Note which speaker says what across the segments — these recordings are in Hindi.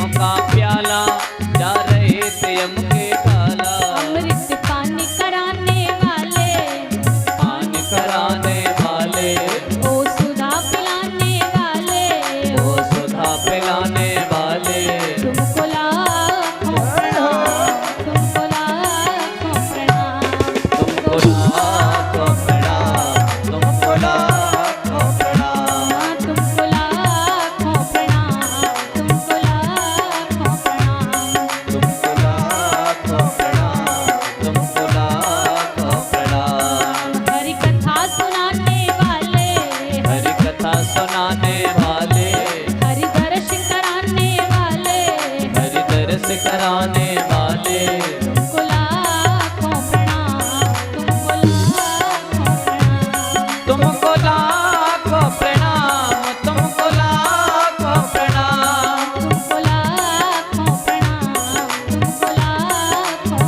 Speaker 1: नैनों का प्याला जा रहे थे यम के काला।
Speaker 2: अमृत पान कराने वाले,
Speaker 1: पान कराने वाले,
Speaker 2: ओ सुधा पिलाने वाले,
Speaker 1: ओ सुधा पिलाने वाले,
Speaker 2: तुमको लाखों प्रणाम, तुमको लाखों प्रणाम,
Speaker 1: तुमको लाखों प्रणाम, तुमको लाखों प्रणाम,
Speaker 2: तुमको लाखों प्रणाम, तुमको लाखों प्रणाम।
Speaker 1: तुमको लाखों प्रणाम, तुमको लाखों प्रणाम।
Speaker 2: हरि कथा सुनाने वाले,
Speaker 1: हरि कथा सुनाने वाले,
Speaker 2: हरि दर्श कराने वाले,
Speaker 1: हरि दर्श कराने वाले,
Speaker 2: तुमको लाखों प्रणाम, तुमको लाखों प्रणाम,
Speaker 1: तुमको लाखों प्रणाम, तुमको लाखों प्रणाम,
Speaker 2: तुमको लाखों प्रणाम, तुमको लाखों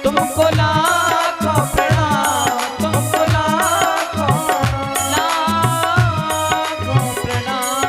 Speaker 1: तुमको लाखों
Speaker 2: प्रणाम।
Speaker 1: प्रणाम, तुमको लाखों प्रणाम।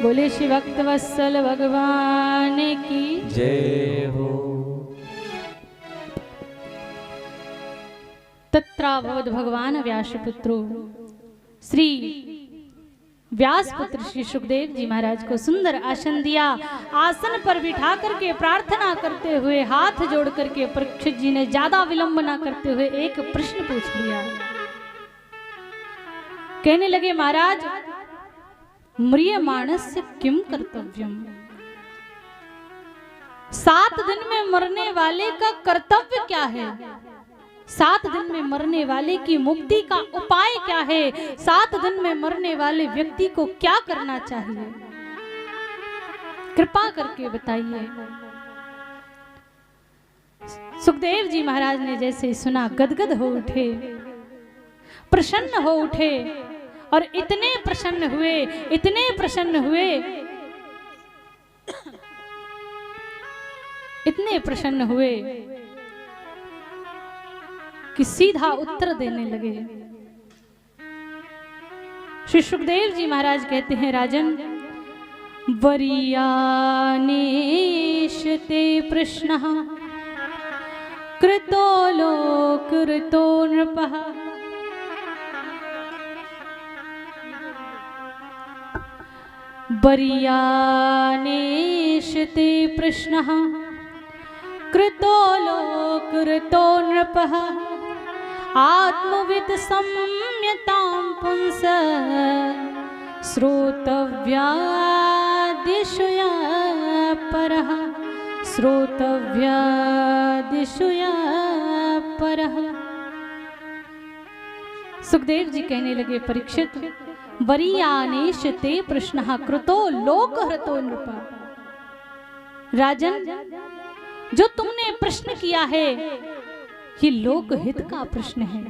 Speaker 2: बोले श्री भक्त वत्सल भगवान की।
Speaker 1: जय हो।
Speaker 2: तत्राभवद भगवान व्यासपुत्रो श्री व्यासपुत्र श्री सुखदेव जी महाराज को सुंदर आसन दिया। आसन पर बिठा करके प्रार्थना करते हुए हाथ जोड़ करके परीक्षित जी ने ज्यादा विलंब ना करते हुए एक प्रश्न पूछ लिया। कहने लगे महाराज, म्रियमाणस्य किम कर्तव्यम, 7 दिन में मरने वाले का कर्तव्य क्या है, 7 दिन में मरने वाले की मुक्ति का उपाय क्या है, 7 दिन में मरने वाले व्यक्ति को क्या करना चाहिए, कृपा करके बताइए। सुखदेव जी महाराज ने जैसे सुना गदगद हो उठे, प्रसन्न हो उठे और इतने प्रसन्न हुए, इतने प्रसन्न हुए, इतने प्रसन्न हुए कि सीधा उत्तर देने लगे। श्री सुखदेव जी महाराज कहते हैं, राजन, वरीयानेशते प्रश्नः कृतो लोकऋतो नृपः वरीयानेशते प्रश्नः कृतो लोकऋतो नृपः आत्मवित् सम्यतां पुंस श्रोतव्यादिशुया परः श्रोतव्यादिशुया परः। सुखदेव जी कहने लगे, परीक्षित, वरीयानेश ते प्रश्नः कृतो लोकहृतो नृप। राजन, जो तुमने प्रश्न किया है ये लोकहित का प्रश्न है,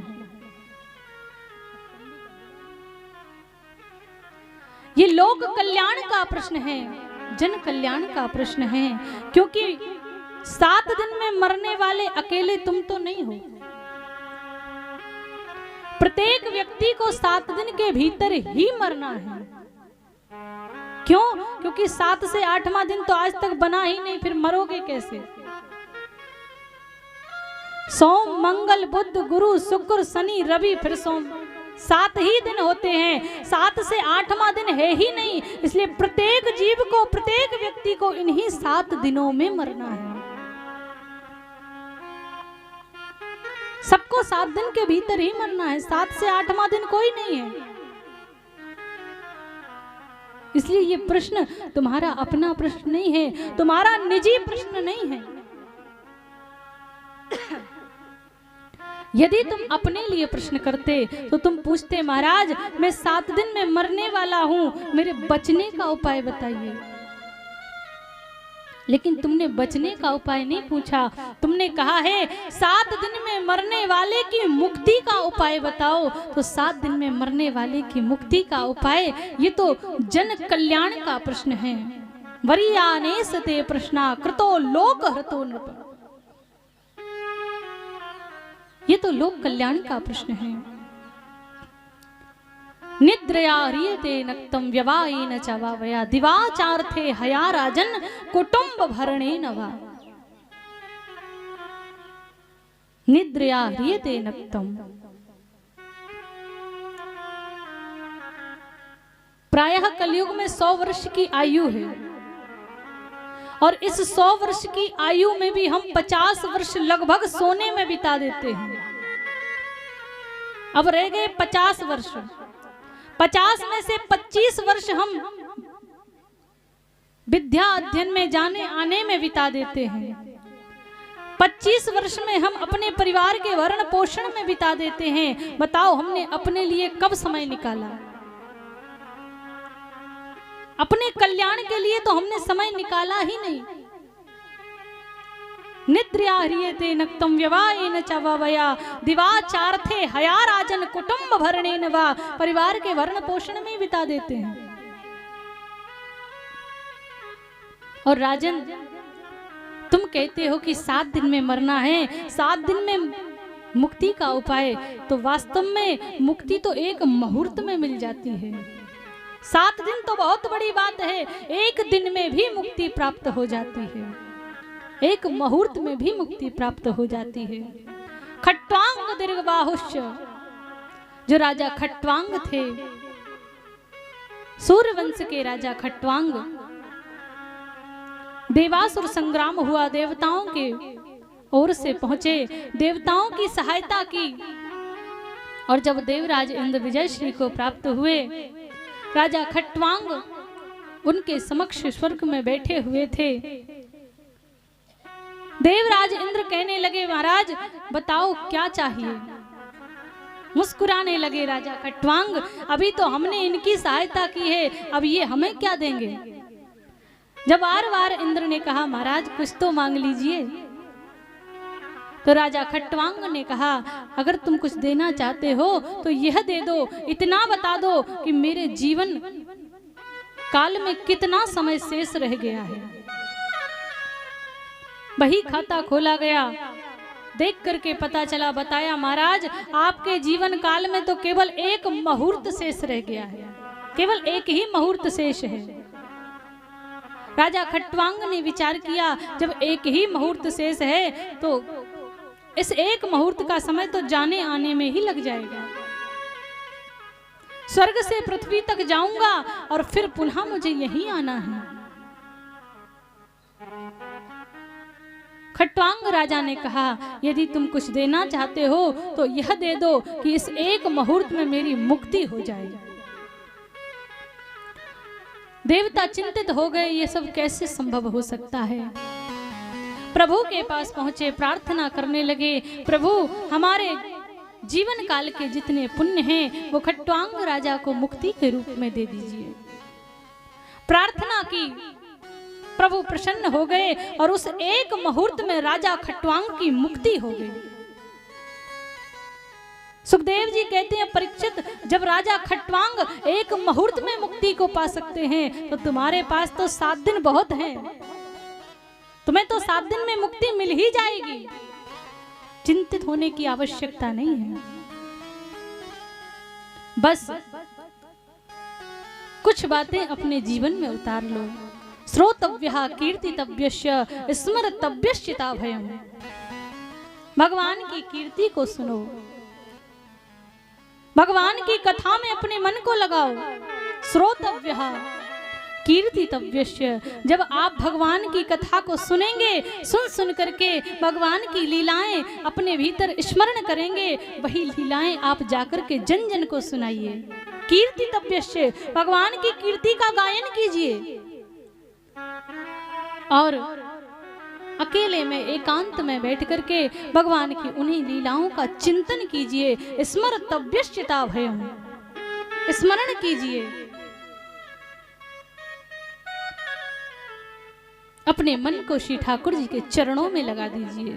Speaker 2: ये लोक कल्याण का प्रश्न है, जन कल्याण का प्रश्न है। क्योंकि 7 दिन में मरने वाले अकेले तुम तो नहीं हो, प्रत्येक व्यक्ति को 7 दिन के भीतर ही मरना है। क्यों? क्योंकि 7 से 8वां दिन तो आज तक बना ही नहीं, फिर मरोगे कैसे? सोम मंगल बुध गुरु शुक्र शनि रवि, फिर सोम, 7 ही दिन होते हैं, 7 से 8वां दिन है ही नहीं। इसलिए प्रत्येक जीव को, प्रत्येक व्यक्ति को इन्हीं 7 दिनों में मरना है। सबको 7 दिन के भीतर ही मरना है, 7 से 8वां दिन कोई नहीं है। इसलिए ये प्रश्न तुम्हारा अपना प्रश्न नहीं है, तुम्हारा निजी प्रश्न नहीं है। यदि तुम अपने लिए प्रश्न करते तो तुम पूछते, महाराज मैं 7 दिन में मरने वाला हूं, मेरे बचने का उपाय बताइए। लेकिन तुमने बचने का उपाय नहीं पूछा, तुमने कहा है 7 दिन में मरने वाले की मुक्ति का उपाय बताओ। तो 7 दिन में मरने वाले की मुक्ति का उपाय, ये तो जन कल्याण का प्रश्न है। वरीयानेशते प्रश्ना कृतो लोकहृतो नृप, ये तो लोक कल्याण का प्रश्न है। निद्रया ह्रियते नक्तं व्यवायेन च वावया दिवाचार्थे हया राजन कुटुंब भरणेन वा। निद्रया ह्रियते नक्तं, प्रायः कलयुग में 100 वर्ष की आयु है और इस 100 वर्ष की आयु में भी हम 50 वर्ष लगभग सोने में बिता देते हैं। अब रह गए 50 वर्ष, 50 में से 25 वर्ष हम विद्या अध्ययन में जाने आने में बिता देते हैं, 25 वर्ष में हम अपने परिवार के भरण पोषण में बिता देते हैं। बताओ हमने अपने लिए कब समय निकाला? अपने कल्याण के लिए तो हमने समय निकाला ही नहीं। निद्रया ह्रियते नक्तं व्यवायेन च वावया दिवाचार्थे हया राजन कुटुंब भरणेन वा, परिवार के भरण पोषण में बिता देते हैं। और राजन, तुम कहते हो कि 7 दिन में मरना है, 7 दिन में मुक्ति का उपाय, तो वास्तव में मुक्ति तो एक मुहूर्त में मिल जाती है। 7 दिन तो बहुत बड़ी बात है, एक दिन में भी मुक्ति प्राप्त हो जाती है, एक मुहूर्त में भी मुक्ति प्राप्त हो जाती है। खट्वांग दीर्घबाहुश्च, जो राजा खट्वांग थे, सूर्यवंश के राजा खट्वांग, देवासुर संग्राम हुआ, देवताओं के ओर से पहुंचे, देवताओं की सहायता की, और जब देवराज इंद्र विजयश्री को प्राप्त हुए, राजा खट्वांग उनके समक्ष स्वर्ग में बैठे हुए थे। देवराज इंद्र कहने लगे, महाराज बताओ क्या चाहिए। मुस्कुराने लगे राजा खट्वांग, अभी तो हमने इनकी सहायता की है, अब ये हमें क्या देंगे। जब बार बार इंद्र ने कहा, महाराज कुछ तो मांग लीजिए, तो राजा खट्वांग ने कहा, अगर तुम कुछ देना चाहते हो तो यह दे दो, इतना बता दो कि मेरे जीवन काल में कितना समय शेष रह गया है। वही खाता खोला गया, देख करके पता चला, बताया, महाराज आपके जीवन काल में तो केवल एक मुहूर्त शेष रह गया है, केवल एक ही मुहूर्त शेष है। राजा खट्वांग ने विचार किया, जब एक ही मुहूर्त शेष है तो इस एक मुहूर्त का समय तो जाने आने में ही लग जाएगा। स्वर्ग से पृथ्वी तक जाऊंगा और फिर पुनः मुझे यहीं आना है। खट्वांग राजा ने कहा, यदि तुम कुछ देना चाहते हो तो यह दे दो कि इस एक मुहूर्त में मेरी मुक्ति हो जाए। देवता चिंतित हो गए, ये सब कैसे संभव हो सकता है। प्रभु के पास पहुंचे, प्रार्थना करने लगे, प्रभु हमारे जीवन काल के जितने पुण्य हैं वो खट्वांग राजा को मुक्ति के रूप में दे दीजिए। प्रार्थना की, प्रभु प्रसन्न हो गए और उस एक मुहूर्त में राजा खट्वांग की मुक्ति हो गई। सुखदेव जी कहते हैं, परीक्षित जब राजा खट्वांग एक मुहूर्त में मुक्ति को पा सकते हैं तो तुम्हारे पास तो 7 दिन बहुत हैं, तुम्हें तो 7 दिन में मुक्ति मिल ही जाएगी, चिंतित होने की आवश्यकता नहीं है। बस कुछ बातें अपने जीवन में उतार लो। श्रोतव्यः कीर्तितव्यस्य स्मर्तव्यश्चिता भयम्, भगवान की कीर्ति को सुनो, भगवान की कथा में अपने मन को लगाओ। श्रोतव्यः कीर्तितव्यस्य, जब आप भगवान की कथा को सुनेंगे, सुन करके भगवान की लीलाएं अपने भीतर स्मरण करेंगे, वही लीलाएं आप जाकर के जन जन को सुनाइए। कीर्तितव्यस्य, भगवान की कीर्ति का गायन कीजिए और अकेले में एकांत में बैठ करके भगवान की उन्हीं लीलाओं का चिंतन कीजिए। स्मर्तव्यश्चिता भयम्, स्मरण कीजिए, अपने मन को श्री ठाकुर जी के चरणों में लगा दीजिए।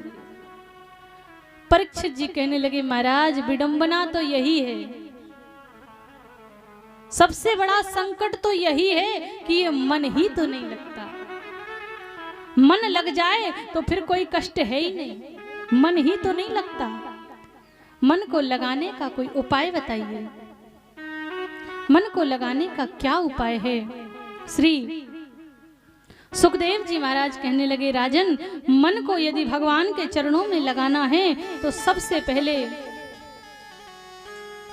Speaker 2: परीक्षित जी कहने लगे, महाराज विडंबना तो यही है, सबसे बड़ा संकट तो यही है कि ये मन ही तो नहीं लगता। मन लग जाए तो फिर कोई कष्ट है ही नहीं, मन ही तो नहीं लगता। मन को लगाने का कोई उपाय बताइए, मन को लगाने का क्या उपाय है। श्री सुखदेव जी महाराज कहने लगे, राजन मन को यदि भगवान के चरणों में लगाना है तो सबसे पहले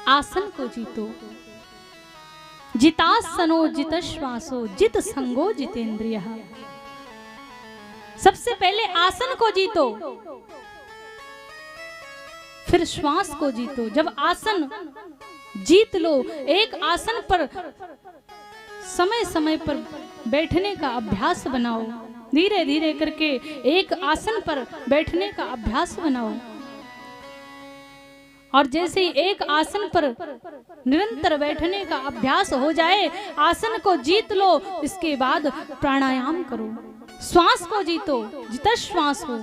Speaker 2: आसन को जीतो। जितासनो जितश्वासो जित संगो जितेंद्रियः, सबसे पहले आसन को जीतो, फिर श्वास को जीतो। जब आसन जीत लो, एक आसन पर समय समय पर बैठने का अभ्यास बनाओ, धीरे धीरे करके एक आसन पर बैठने का अभ्यास बनाओ। और जैसे ही एक आसन पर निरंतर बैठने का अभ्यास हो जाए, आसन को जीत लो, इसके बाद प्राणायाम करो। श्वास को जीतो, जितना श्वास हो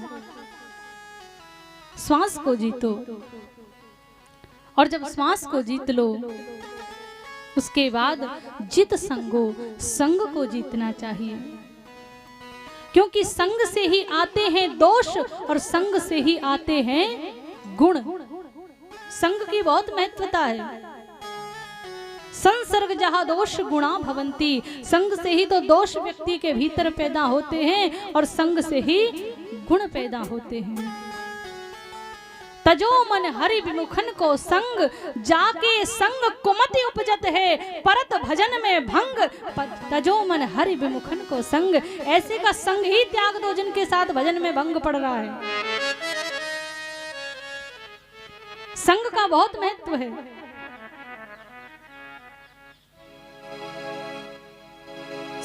Speaker 2: श्वास को जीतो। और जब श्वास को जीत लो, उसके बाद जित संगो, संग को जीतना चाहिए, क्योंकि संग से ही आते हैं दोष और संग से ही आते हैं गुण। संग की बहुत महत्वता है। संसर्ग जहाँ दोष गुणा भवंती, संग से ही तो दोष व्यक्ति के भीतर पैदा होते हैं और संग से ही गुण पैदा होते हैं। तजो मन हरि विमुखन को संग, जाके संग कुमति उपजत है, परत भजन में भंग। तजो मन हरि विमुखन को संग, ऐसे का संग ही त्याग दो जिनके साथ भजन में भंग पड़ रहा है। संग का बहुत महत्व है।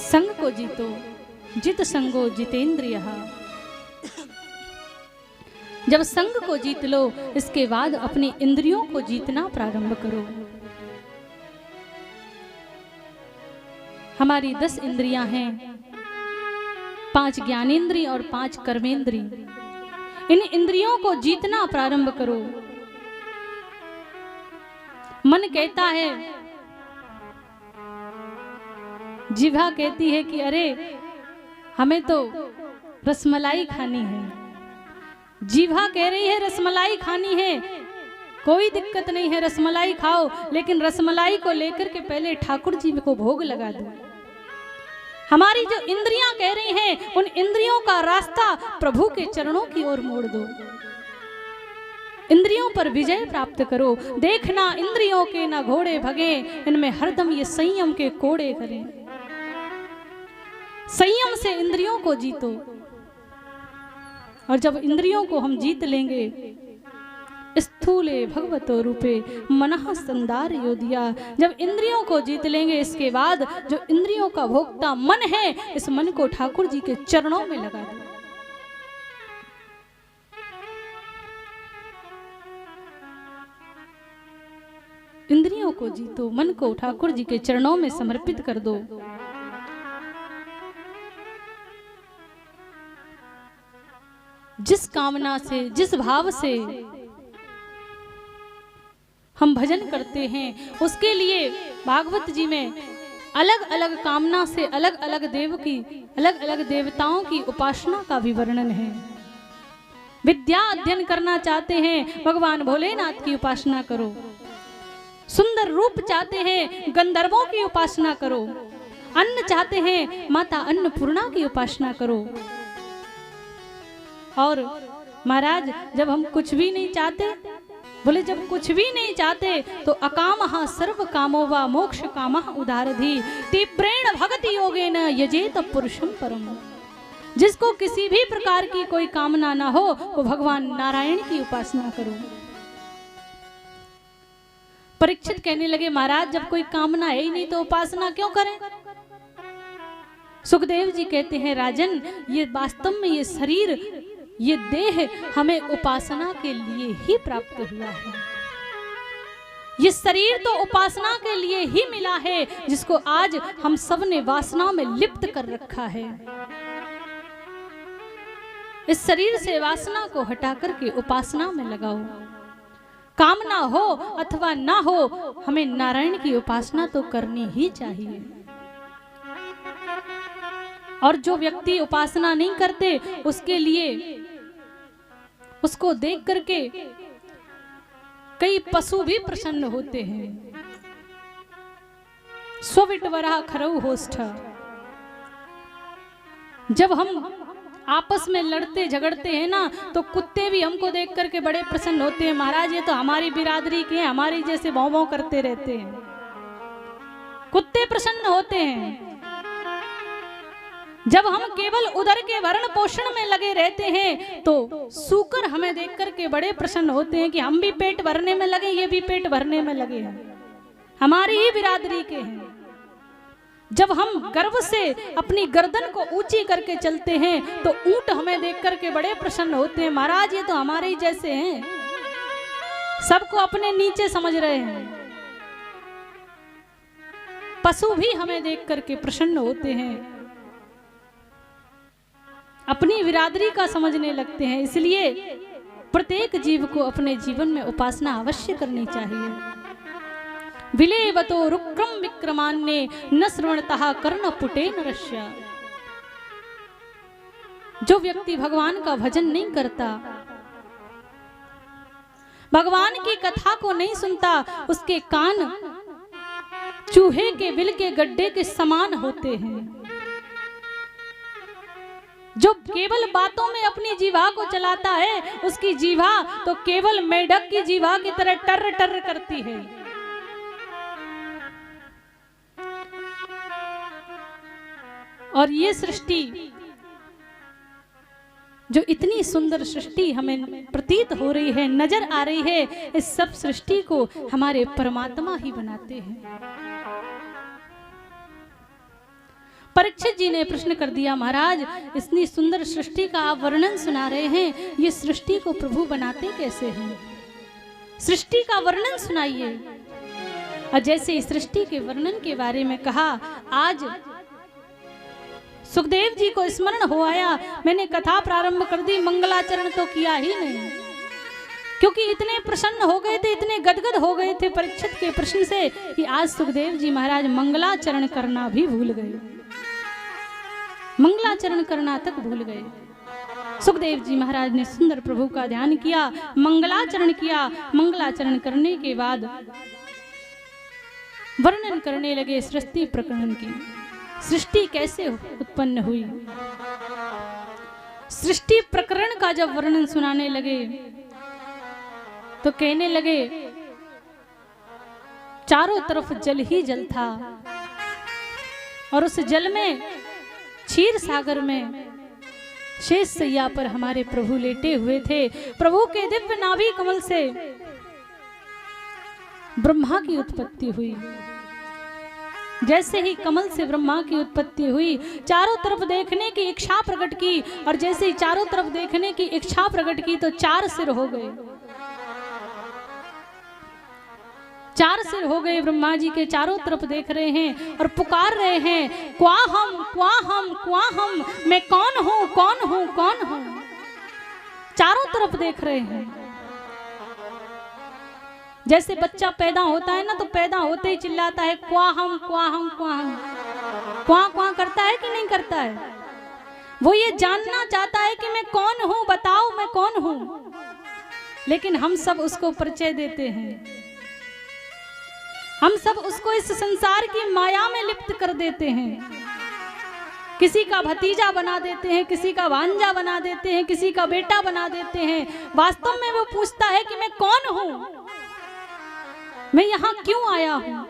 Speaker 2: संग को जीतो, जित संगो जितेंद्रियः। जब संग को जीत लो, इसके बाद अपनी इंद्रियों को जीतना प्रारंभ करो। हमारी 10 इंद्रियां हैं, 5 ज्ञानेंद्रिय और 5 कर्मेंद्रिय। इन इंद्रियों को जीतना प्रारंभ करो। मन कहता है, जिह्वा कहती है कि अरे हमें तो रसमलाई खानी है। जिह्वा कह रही है रसमलाई खानी है, कोई दिक्कत नहीं है, रसमलाई खाओ, लेकिन रसमलाई को लेकर के पहले ठाकुर जी को भोग लगा दो। हमारी जो इंद्रियां कह रही हैं, उन इंद्रियों का रास्ता प्रभु के चरणों की ओर मोड़ दो। इंद्रियों पर विजय प्राप्त करो। देखना इंद्रियों के ना घोड़े भगे, इनमें हरदम ये संयम के कोड़े करें। संयम से इंद्रियों को जीतो, और जब इंद्रियों को हम जीत लेंगे, स्थूले भगवतो रूपे मनः संदार योदिया, जब इंद्रियों को जीत लेंगे, इसके बाद जो इंद्रियों का भोक्ता मन है, इस मन को ठाकुर जी के चरणों में लगा दो। इंद्रियों को जीतो, मन को ठाकुर जी के चरणों में समर्पित कर दो। जिस कामना से, जिस भाव से हम भजन करते हैं, उसके लिए भागवत जी में अलग अलग कामना से अलग अलग देव की, अलग अलग देवताओं की उपासना का भी वर्णन है। विद्या अध्ययन करना चाहते हैं, भगवान भोलेनाथ की उपासना करो। सुंदर रूप चाहते हैं, गंधर्वों की उपासना करो। अन्न चाहते हैं, माता अन्नपूर्णा की उपासना करो। और महाराज जब हम कुछ भी नहीं चाहते, बोले जब कुछ भी नहीं चाहते तो अकामः सर्व कामो वा मोक्ष कामः उदारधि तीव्रेण भक्ति योगेन यजेत पुरुषं परम। जिसको किसी भी प्रकार की कोई कामना ना हो, वो भगवान नारायण की उपासना करो। परीक्षित कहने लगे, महाराज जब कोई कामना है ही नहीं तो उपासना क्यों करें? सुखदेव जी कहते हैं, राजन ये वास्तव में ये शरीर, ये देह हमें उपासना के लिए ही प्राप्त हुआ है। ये शरीर तो उपासना के लिए ही मिला है, जिसको आज हम सब ने वासना में लिप्त कर रखा है। इस शरीर से वासना को हटा करके उपासना में लगाओ। कामना हो अथवा ना हो, हमें नारायण की उपासना तो करनी ही चाहिए। और जो व्यक्ति उपासना नहीं करते, उसके लिए, उसको देख करके कई पशु भी प्रसन्न होते हैं। स्वविटवरा खरऊ होष्ठ। जब हम आपस में लड़ते झगड़ते हैं ना, तो कुत्ते भी हमको देख करके बड़े प्रसन्न होते हैं। महाराज ये तो हमारी बिरादरी के हैं, हमारी जैसे भौं भौं करते रहते हैं। कुत्ते प्रसन्न होते हैं। जब हम केवल उदर के भरण पोषण में लगे रहते हैं, तो सूकर हमें देख करके बड़े प्रसन्न होते हैं कि हम भी पेट भरने में लगे, ये भी पेट भरने में लगे हैं, हमारी ही बिरादरी के हैं। जब हम गर्व से अपनी गर्दन को ऊंची करके चलते हैं, तो ऊंट हमें देख करके बड़े प्रसन्न होते हैं। महाराज ये तो हमारे ही जैसे हैं, सबको अपने नीचे समझ रहे हैं। पशु भी हमें देख करके प्रसन्न होते हैं, अपनी बिरादरी का समझने लगते हैं। इसलिए प्रत्येक जीव को अपने जीवन में उपासना अवश्य करनी चाहिए। विलेवतो रुक्रम विक्रमान्ये न श्रवणतः कर्ण पुटे नरस्य। जो व्यक्ति भगवान का भजन नहीं करता, भगवान की कथा को नहीं सुनता, उसके कान चूहे के बिल के गड्ढे के समान होते हैं। जो केवल बातों में अपनी जीवा को चलाता है, उसकी जीवा तो केवल मेढक की जीवा की तरह टर टर करती है। और ये सृष्टि, जो इतनी सुंदर सृष्टि हमें प्रतीत हो रही है, नजर आ रही है, इस सब सृष्टि को हमारे परमात्मा ही बनाते हैं। परीक्षित जी ने प्रश्न कर दिया, महाराज इतनी सुंदर सृष्टि का आप वर्णन सुना रहे हैं, ये सृष्टि को प्रभु बनाते कैसे हैं? सृष्टि का वर्णन सुनाइए। और जैसे इस सृष्टि के वर्णन के बारे में कहा, आज सुखदेव जी को स्मरण हो आया, मैंने कथा प्रारंभ कर दी, मंगलाचरण तो किया ही नहीं, क्योंकि इतने प्रसन्न हो गए थे, इतने गदगद हो गए थे परीक्षित के प्रश्न से कि आज सुखदेव जी महाराज मंगलाचरण करना भी भूल गए, मंगलाचरण करना तक भूल गए। सुखदेव जी महाराज ने सुंदर प्रभु का ध्यान किया, मंगलाचरण किया। मंगलाचरण करने के बाद वर्णन करने लगे सृष्टि प्रकरण की, सृष्टि कैसे उत्पन्न हुई। सृष्टि प्रकरण का जब वर्णन सुनाने लगे तो कहने लगे, चारों तरफ जल ही जल था और उस जल में, क्षीर सागर में शेष सैया पर हमारे प्रभु लेटे हुए थे। प्रभु के दिव्य नाभि कमल से ब्रह्मा की उत्पत्ति हुई। जैसे ही कमल से ब्रह्मा की उत्पत्ति हुई, चारों तरफ देखने की इच्छा प्रकट की, और जैसे ही चारों तरफ देखने की इच्छा प्रकट की तो 4 सिर हो गए। 4 सिर हो गए ब्रह्मा जी के, चारों तरफ देख रहे हैं और पुकार रहे हैं, क्वा हम क्वा हम क्वा हम, मैं कौन हूं कौन हूं कौन हूं। चारों तरफ देख रहे हैं। जैसे बच्चा पैदा होता है ना, तो पैदा होते ही चिल्लाता है, क्वा हम क्वा हम क्वा हम, क्वा क्वा करता है कि नहीं करता है। वो ये जानना चाहता है कि मैं कौन हूं, बताओ मैं कौन हूं। लेकिन हम सब उसको परिचय देते हैं, हम सब उसको इस संसार की माया में लिप्त कर देते हैं। किसी का भतीजा बना देते हैं, किसी का भांजा बना देते हैं, किसी का बेटा बना देते हैं। वास्तव में वो पूछता है कि मैं कौन हूं, मैं यहां क्यों आया हूं,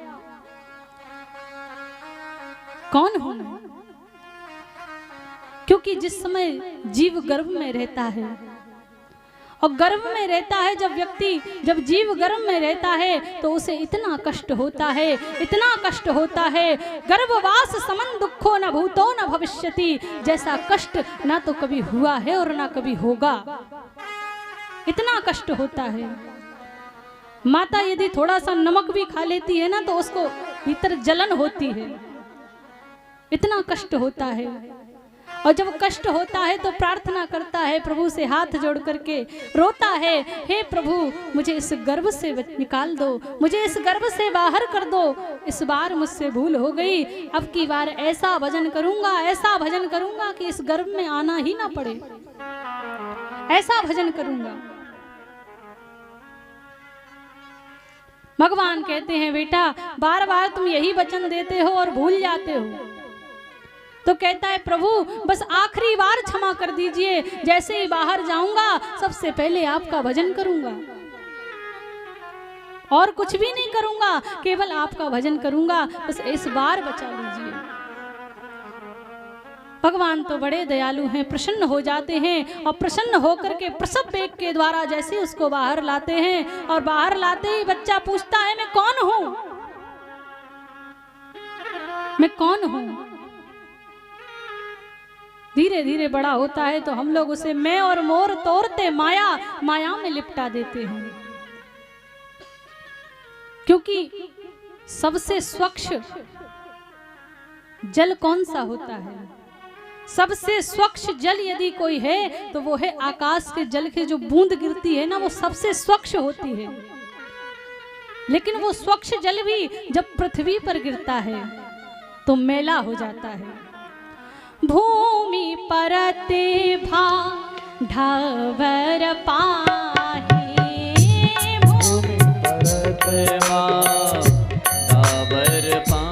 Speaker 2: कौन हूं मैं। क्योंकि जिस समय जीव गर्भ में रहता है, और गर्भ में रहता है जब व्यक्ति, जब जीव गर्भ में रहता है तो उसे इतना कष्ट होता है, इतना कष्ट होता है। गर्भवास समन दुखो न भूतो न भविष्यति, जैसा कष्ट ना तो कभी हुआ है और ना कभी होगा। इतना कष्ट होता है। माता यदि थोड़ा सा नमक भी खा लेती है ना, तो उसको भीतर जलन होती है, इतना कष्ट होता है। और जब कष्ट होता है तो प्रार्थना करता है प्रभु से, हाथ जोड़ करके रोता है, हे प्रभु मुझे इस गर्भ से निकाल दो, मुझे इस गर्भ से बाहर कर दो। इस बार मुझसे भूल हो गई, अब की बार ऐसा भजन करूंगा, ऐसा भजन करूंगा कि इस गर्भ में आना ही ना पड़े, ऐसा भजन करूंगा। भगवान कहते हैं, बेटा बार बार तुम यही वचन देते हो और भूल जाते हो। तो कहता है, प्रभु बस आखिरी बार क्षमा कर दीजिए, जैसे ही बाहर जाऊंगा सबसे पहले आपका भजन करूंगा, और कुछ भी नहीं करूंगा, केवल आपका भजन करूंगा, बस इस बार बचा लीजिए। भगवान तो बड़े दयालु हैं, प्रसन्न हो जाते हैं, और प्रसन्न होकर के प्रसव वेग के द्वारा जैसे उसको बाहर लाते हैं, और बाहर लाते ही बच्चा पूछता है, मैं कौन हूं, मैं कौन हूं। धीरे धीरे बड़ा होता है तो हम लोग उसे मैं और मोर तोड़ते माया, माया में लिपटा देते हैं। क्योंकि सबसे स्वच्छ जल कौन सा होता है? सबसे स्वच्छ जल यदि कोई है तो वो है आकाश के जल के जो बूंद गिरती है ना, वो सबसे स्वच्छ होती है। लेकिन वो स्वच्छ जल भी जब पृथ्वी पर गिरता है तो मैला हो जाता है। भूमि परते भा ढावर पाही,
Speaker 1: भूमि परते भा ढावर पाही,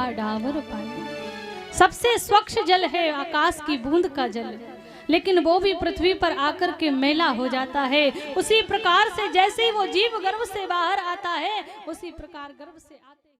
Speaker 2: क्या डावर पाए। सबसे स्वच्छ जल है आकाश की बूंद का जल, लेकिन वो भी पृथ्वी पर आकर के मैला हो जाता है। उसी प्रकार से जैसे ही वो जीव गर्भ से बाहर आता है, उसी प्रकार गर्भ से आते